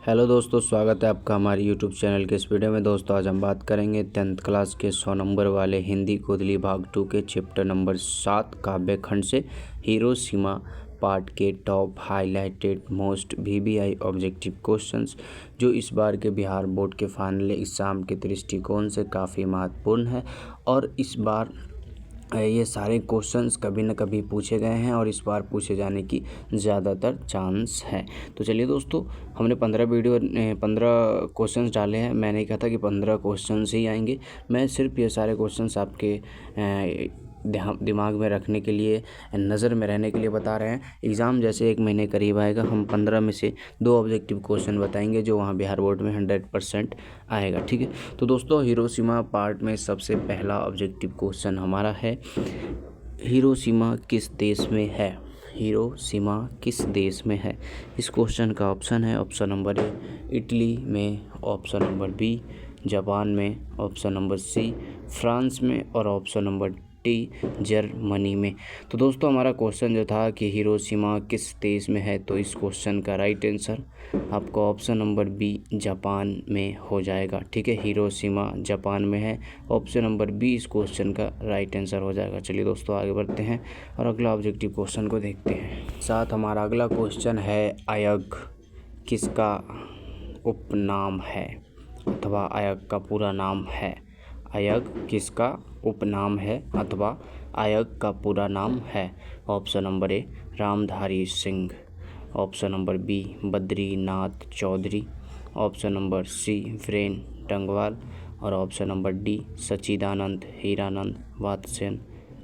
Hello दोस्तों, स्वागत है आपका हमारे यूट्यूब चैनल के इस वीडियो में। दोस्तों आज हम बात करेंगे 10th क्लास के 100 नंबर वाले हिंदी गोदली भाग 2 के चैप्टर नंबर 7 काव्य खंड से हिरोशिमा पार्ट के top highlighted most VBI objective questions, जो इस बार के बिहार बोर्ड के फाइनल एग्ज़ाम के दृष्टिकोण से काफ़ी महत्वपूर्ण है। और इस बार ये सारे क्वेश्चंस कभी न कभी पूछे गए हैं और इस बार पूछे जाने की ज़्यादातर चांस है। तो चलिए दोस्तों, हमने 15 क्वेश्चंस डाले हैं। मैंने कहा था कि 15 क्वेश्चंस ही आएंगे। मैं सिर्फ ये सारे क्वेश्चंस आपके दिमाग में रखने के लिए, नज़र में रहने के लिए बता रहे हैं। एग्ज़ाम जैसे 1 महीने करीब आएगा, हम 15 में से 2 ऑब्जेक्टिव क्वेश्चन बताएंगे जो वहाँ बिहार बोर्ड में 100% आएगा। ठीक है, तो दोस्तों हिरोशिमा पार्ट में सबसे पहला ऑब्जेक्टिव क्वेश्चन हमारा है, हिरोशिमा किस देश में है? हिरोशिमा किस देश में है? इस क्वेश्चन का ऑप्शन है, ऑप्शन नंबर ए इटली में, ऑप्शन नंबर बी जापान में, ऑप्शन नंबर सी फ्रांस में और ऑप्शन नंबर डी जर्मनी में। तो दोस्तों हमारा क्वेश्चन जो था कि हिरोशिमा किस देश में है, तो इस क्वेश्चन का राइट आंसर आपका ऑप्शन नंबर बी जापान में हो जाएगा। ठीक है, हिरोशिमा जापान में है, ऑप्शन नंबर बी इस क्वेश्चन का राइट आंसर हो जाएगा। चलिए दोस्तों आगे बढ़ते हैं और अगला ऑब्जेक्टिव क्वेश्चन को देखते हैं। साथ हमारा अगला क्वेश्चन है, अयग किसका उपनाम है अथवा अयग का पूरा नाम है? अयग किसका उपनाम है अथवा अयग का पूरा नाम है? Option number A Ramdhari Singh, option number B Badrinath Chaudhary, option number C Viren Tangwal और option number D Sachchidanand Hiranand Vatsyayan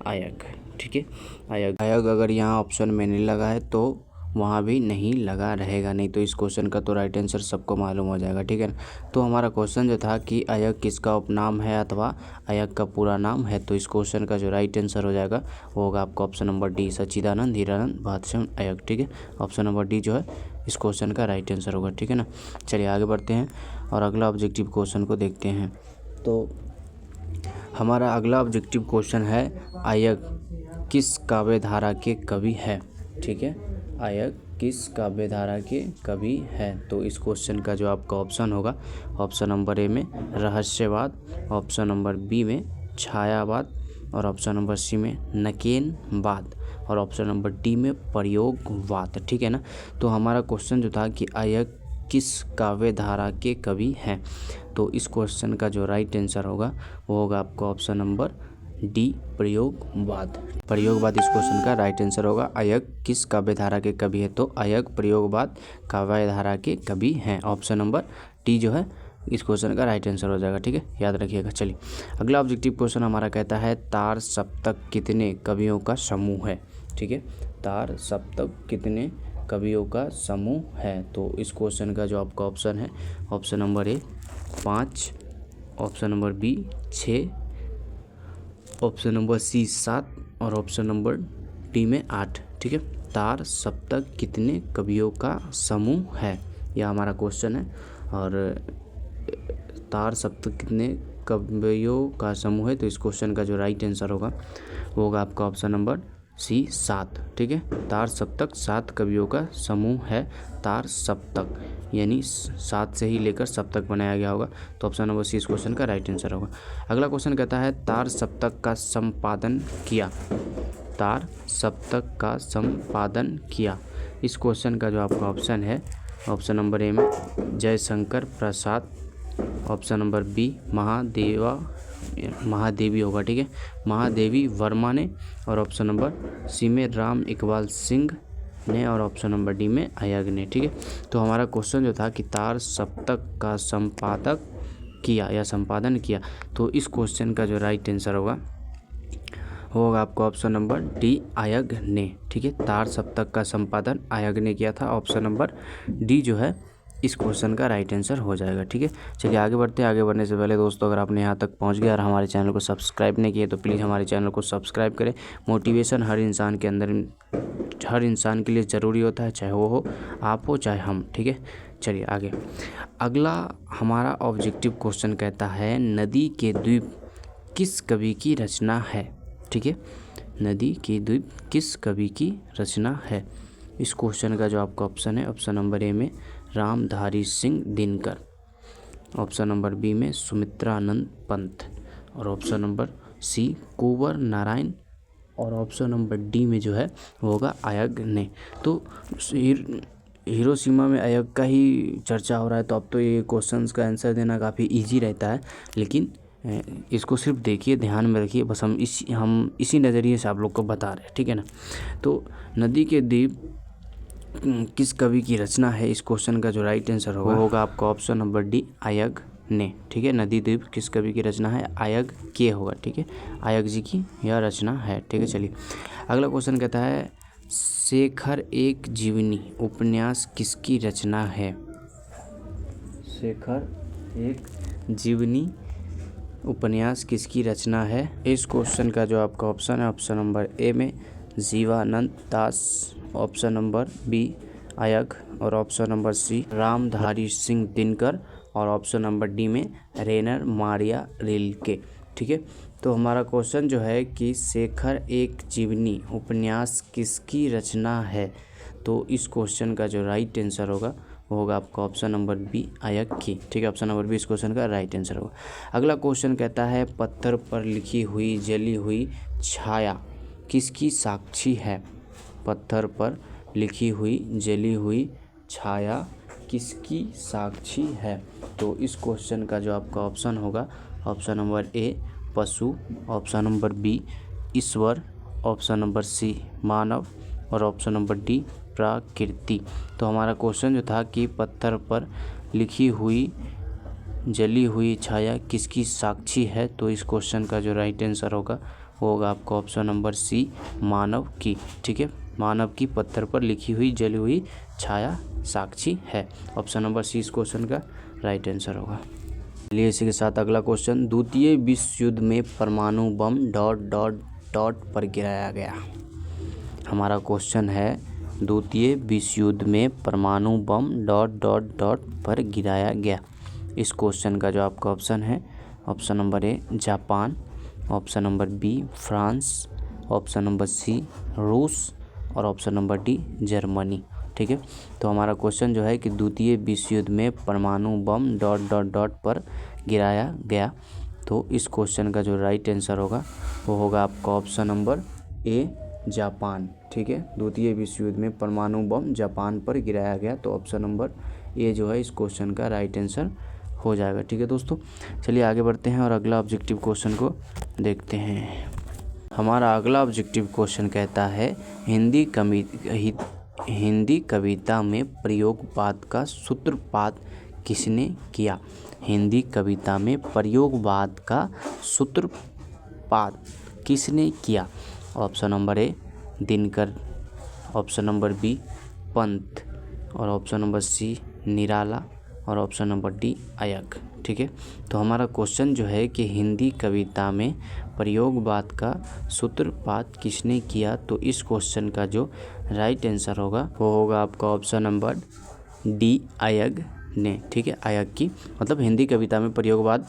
Agyeya. ठीक है, अयग अगर यहाँ ऑप्शन में नहीं लगा है तो वहाँ भी नहीं लगा रहेगा, नहीं तो इस क्वेश्चन का तो राइट आंसर सबको मालूम हो जाएगा। ठीक है, तो हमारा क्वेश्चन जो था कि अयग किसका उपनाम है अथवा अयग का पूरा नाम है, तो इस क्वेश्चन का जो राइट आंसर हो जाएगा वो होगा आपका option number D Sachchidanand Hiranand Vatsyayan Agyeya. ठीक है, ऑप्शन नंबर डी जो है इस क्वेश्चन का राइट आंसर होगा। ठीक है ना, चलिए आगे बढ़ते हैं और अगला ऑब्जेक्टिव क्वेश्चन को देखते हैं। तो हमारा अगला ऑब्जेक्टिव क्वेश्चन है, अयग किस काव्य धारा के कवि है? ठीक है, अयग किस काव्य धारा के कवि है? तो इस क्वेश्चन का जो आपका ऑप्शन होगा, ऑप्शन नंबर ए में रहस्यवाद, ऑप्शन नंबर बी में छायावाद और ऑप्शन नंबर सी में नकेनवाद और ऑप्शन नंबर डी में प्रयोगवाद। ठीक है ना, तो हमारा क्वेश्चन जो था कि अयग किस काव्य धारा के कवि हैं, तो इस क्वेश्चन का जो राइट आंसर होगा वो होगा आपका ऑप्शन नंबर डी प्रयोगवाद। प्रयोगवाद इस क्वेश्चन का राइट आंसर होगा। अयग किस काव्य धारा के कवि है? तो अयग प्रयोगवाद काव्य धारा के कवि हैं। ऑप्शन नंबर डी जो है इस क्वेश्चन का राइट आंसर हो जाएगा। ठीक है, याद रखिएगा। चलिए अगला ऑब्जेक्टिव क्वेश्चन हमारा कहता है, तार सप्तक कितने कवियों का समूह है? ठीक है, तार सप्तक कितने कवियों का समूह है? तो इस क्वेश्चन का जो आपका ऑप्शन है, option number A 5, option number B 6, option number C 7 और ऑप्शन नंबर डी में 8। ठीक है, तार सप्तक कितने कवियों का समूह है, यह हमारा क्वेश्चन है। और तार सप्तक कितने कवियों का समूह है, तो इस क्वेश्चन का जो राइट आंसर होगा वो होगा आपका ऑप्शन नंबर सी 7। ठीक है, तार सप्तक 7 कवियों का समूह है। तार सप्तक यानी 7 से ही लेकर सप्तक बनाया गया होगा, तो ऑप्शन नंबर सी इस क्वेश्चन का राइट आंसर होगा। अगला क्वेश्चन कहता है, तार सप्तक का संपादन किया? तार सप्तक का संपादन किया। इस क्वेश्चन का जो आपका ऑप्शन है, ऑप्शन नंबर ए में Jaishankar Prasad, option number B Mahadevi होगा। ठीक है, महादेवी वर्मा ने और ऑप्शन नंबर सी में राम इकबाल सिंह ने और ऑप्शन नंबर डी में अयग ने। ठीक है, तो हमारा क्वेश्चन जो था कि तार सप्तक का संपादक किया या संपादन किया, तो इस क्वेश्चन का जो राइट आंसर होगा आपको ऑप्शन नंबर डी अयग ने। ठीक है, तार सप्तक का संपादन अयग ने किया था। ऑप्शन नंबर डी जो है इस क्वेश्चन का राइट आंसर हो जाएगा। ठीक है, चलिए आगे बढ़ते हैं। आगे बढ़ने से पहले दोस्तों, अगर आपने यहाँ तक पहुँच गया और हमारे चैनल को सब्सक्राइब नहीं किए तो प्लीज़ हमारे चैनल को सब्सक्राइब करें। मोटिवेशन हर इंसान के अंदर, हर इंसान के लिए ज़रूरी होता है, चाहे वो हो, आप हो, चाहे हम। ठीक है, चलिए आगे। अगला हमारा ऑब्जेक्टिव क्वेश्चन कहता है, नदी के द्वीप किस कवि की रचना है? ठीक है, नदी के द्वीप किस कवि की रचना है? इस क्वेश्चन का जो आपका ऑप्शन है, ऑप्शन नंबर ए में Ramdhari Singh Dinkar. Option number B में सुमित्रानंद पंत। और option number C Kunwar Narayan. और ऑप्शन नंबर डी में जो है वो होगा अय्यर ने। तो हिरोशिमा में अय्यर का ही चर्चा हो रहा है, तो अब तो ये क्वेश्चंस का आंसर देना काफ़ी इजी रहता है, लेकिन इसको सिर्फ देखिए, ध्यान में रखिए, बस हम इसी नज़रिए से आप लोग को बता रहे हैं, ठीक है ना। तो नदी के द्वीप किस कवि की रचना है, इस क्वेश्चन का जो राइट आंसर होगा वो होगा आपका ऑप्शन नंबर डी अय्यर ने, ठीक है। नदी द्वीप किस कवि की रचना है, अय्यर के होगा, ठीक है, अय्यर जी की यह रचना है, ठीक है। चलिए अगला क्वेश्चन कहता है शेखर एक जीवनी उपन्यास किसकी रचना है। शेखर एक जीवनी उपन्यास किसकी रचना है। इस क्वेश्चन का जो आपका ऑप्शन है, ऑप्शन नंबर ए में Jibanananda Das, option number B Iyer, और option number C Ramdhari Singh Dinkar, और ऑप्शन नंबर डी में रेनर मारिया रिल्के, ठीक है। तो हमारा क्वेश्चन जो है कि शेखर एक जीवनी उपन्यास किसकी रचना है, तो इस क्वेश्चन का जो राइट आंसर होगा वो होगा आपका ऑप्शन नंबर बी अय्यर की, ठीक है। ऑप्शन नंबर बी इस क्वेश्चन का राइट आंसर होगा। अगला क्वेश्चन कहता है पत्थर पर लिखी हुई जली हुई छाया किसकी साक्षी है। पत्थर पर लिखी हुई जली हुई छाया किसकी साक्षी है। तो इस क्वेश्चन का जो आपका ऑप्शन होगा, ऑप्शन नंबर ए पशु, ऑप्शन नंबर बी ईश्वर, ऑप्शन नंबर सी मानव, और ऑप्शन नंबर डी प्रकृति। तो हमारा क्वेश्चन जो था कि पत्थर पर लिखी हुई जली हुई छाया किसकी साक्षी है, तो इस क्वेश्चन का जो राइट आंसर होगा वो होगा आपका ऑप्शन नंबर सी मानव की, ठीक है। मानव की पत्थर पर लिखी हुई जली हुई छाया साक्षी है। ऑप्शन नंबर सी इस क्वेश्चन का राइट आंसर होगा। चलिए इसी के साथ अगला क्वेश्चन, द्वितीय विश्व युद्ध में परमाणु बम ... पर गिराया गया। हमारा क्वेश्चन है द्वितीय विश्व युद्ध में परमाणु बम ... पर गिराया गया। इस क्वेश्चन का जो आपका ऑप्शन है, option number A Japan, option number B France, option number C रूस, और ऑप्शन नंबर डी जर्मनी, ठीक है। तो हमारा क्वेश्चन जो है कि द्वितीय विश्व युद्ध में परमाणु बम ... पर गिराया गया। तो इस क्वेश्चन का जो राइट आंसर होगा वो होगा आपका ऑप्शन नंबर ए जापान, ठीक है। द्वितीय विश्व युद्ध में परमाणु बम जापान पर गिराया गया, तो ऑप्शन नंबर ए जो है इस क्वेश्चन का राइट आंसर हो जाएगा, ठीक है दोस्तों। चलिए आगे बढ़ते हैं और अगला ऑब्जेक्टिव क्वेश्चन को देखते हैं। हमारा अगला ऑब्जेक्टिव क्वेश्चन कहता है हिंदी कविता में प्रयोगवाद का सूत्रपात किसने किया। हिंदी कविता में प्रयोगवाद का सूत्रपात किसने किया। Option number A Dinkar, option number B Pant, और ऑप्शन नंबर सी निराला, और ऑप्शन नंबर डी अय्यर, ठीक है। तो हमारा क्वेश्चन जो है कि हिंदी कविता में प्रयोगवाद का सूत्रपात किसने किया, तो इस क्वेश्चन का जो राइट आंसर होगा वो होगा आपका ऑप्शन नंबर डी अय्यर ने, ठीक है। अय्यर की मतलब हिंदी कविता में प्रयोगवाद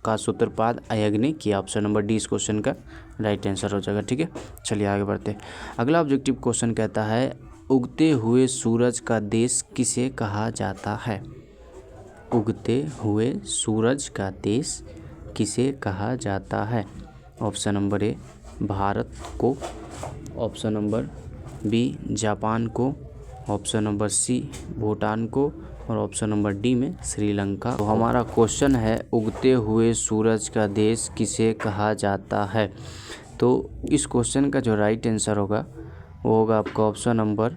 का सूत्रपात अय्यर ने किया। ऑप्शन नंबर डी इस क्वेश्चन का राइट आंसर हो जाएगा, ठीक है। चलिए आगे बढ़ते हैं। अगला ऑब्जेक्टिव क्वेश्चन कहता है उगते हुए सूरज का देश किसे कहा जाता है। उगते हुए सूरज का देश किसे कहा जाता है। ऑप्शन नंबर ए भारत को, ऑप्शन नंबर बी जापान को, ऑप्शन नंबर सी भूटान को, और ऑप्शन नंबर डी में श्रीलंका। तो हमारा क्वेश्चन है उगते हुए सूरज का देश किसे कहा जाता है। तो इस क्वेश्चन का जो राइट आंसर होगा वो होगा आपका ऑप्शन नंबर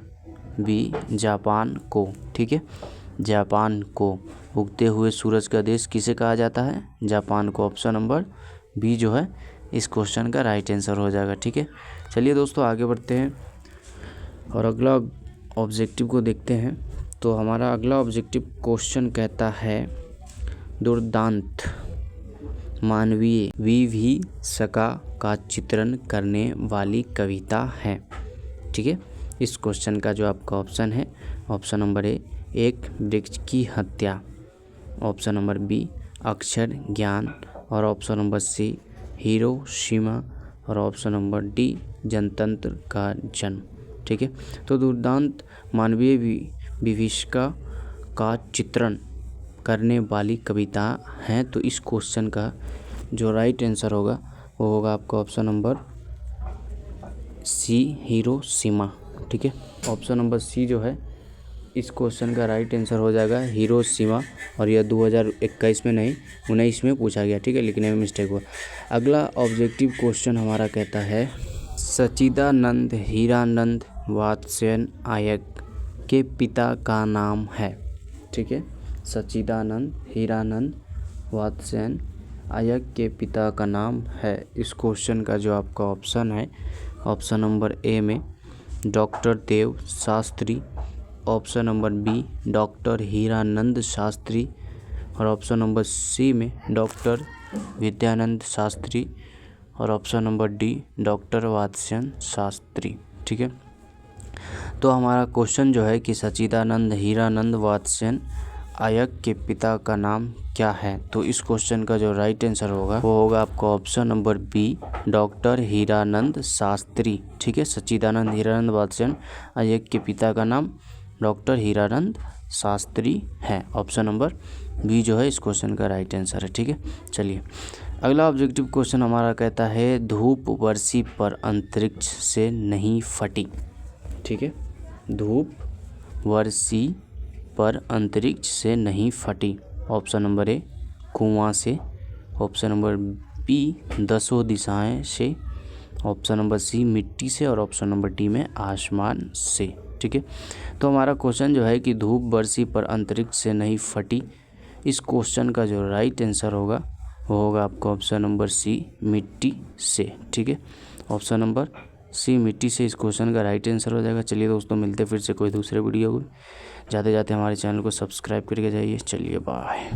बी जापान को, ठीक है। जापान को उगते हुए सूरज का देश किसे कहा जाता है, जापान को। ऑप्शन नंबर बी जो है इस क्वेश्चन का राइट आंसर हो जाएगा, ठीक है। चलिए दोस्तों आगे बढ़ते हैं और अगला ऑब्जेक्टिव को देखते हैं। तो हमारा अगला ऑब्जेक्टिव क्वेश्चन कहता है दुर्दांत मानवीय विभीषका का चित्रण करने वाली कविता है, ठीक है। इस क्वेश्चन का जो आपका ऑप्शन है, ऑप्शन नंबर ए एक वृक्ष की हत्या, ऑप्शन नंबर बी अक्षर ज्ञान, और ऑप्शन नंबर सी हिरोशिमा, और ऑप्शन नंबर डी जनतंत्र का जन्म, ठीक है। तो दुर्दांत मानवीय विभीषका का चित्रण करने वाली कविता हैं। तो इस क्वेश्चन का जो राइट आंसर होगा वो होगा आपका ऑप्शन नंबर सी, हिरोशिमा। ठीक है, ऑप्शन नंबर सी जो है इस क्वेश्चन का राइट आंसर हो जाएगा हिरोशिमा। और यह 2021 में नहीं 19 में पूछा गया। ठीक है, लिखने में मिस्टेक हुआ। अगला ऑब्जेक्टिव क्वेश्चन हमारा कहता है सच्चिदानंद हीरानंद वात्स्ययन आयक के पिता का नाम है। ठीक है, सच्चिदानंद हीरानंद वात्स्ययन आयक के पिता का नाम है। इस क्वेश्चन का जो आपका ऑप्शन है, ऑप्शन नंबर ए में doctor Dev Shastri, option number B doctor Hiranand Shastri और ऑप्शन नंबर सी में डॉक्टर विद्यानंद शास्त्री और option number D doctor Vatsyayan Shastri. ठीक है, तो हमारा क्वेश्चन जो है कि सच्चिदानंद हीरानंद वात्स्ययन आयक के पिता का नाम क्या है। तो इस क्वेश्चन का जो राइट आंसर होगा वो होगा आपका option number B doctor Hiranand Shastri. ठीक है, सच्चिदानंद हीरानंद वात्स्ययन आयक के पिता का नाम डॉक्टर हीरानंद शास्त्री है। ऑप्शन नंबर बी जो है इस क्वेश्चन का राइट आंसर है। ठीक है, चलिए अगला ऑब्जेक्टिव क्वेश्चन हमारा कहता है धूप वर्षी पर अंतरिक्ष से नहीं फटी। ठीक है, धूप वर्षी पर अंतरिक्ष से नहीं फटी। ऑप्शन नंबर ए कुआं से, ऑप्शन नंबर बी दसों दिशाएं से, ऑप्शन नंबर सी मिट्टी से और ऑप्शन नंबर डी में आसमान से। ठीक है, तो हमारा क्वेश्चन जो है कि धूप वर्षी पर अंतरिक्ष से नहीं फटी, इस क्वेश्चन का जो राइट आंसर होगा वो होगा आपका ऑप्शन नंबर सी मिट्टी से। ठीक है, ऑप्शन नंबर सी मिट्टी से इस क्वेश्चन का राइट आंसर हो जाएगा। चलिए दोस्तों, मिलते फिर से कोई दूसरे वीडियो को। जाते जाते हमारे चैनल को सब्सक्राइब करके जाइए। चलिए बाय।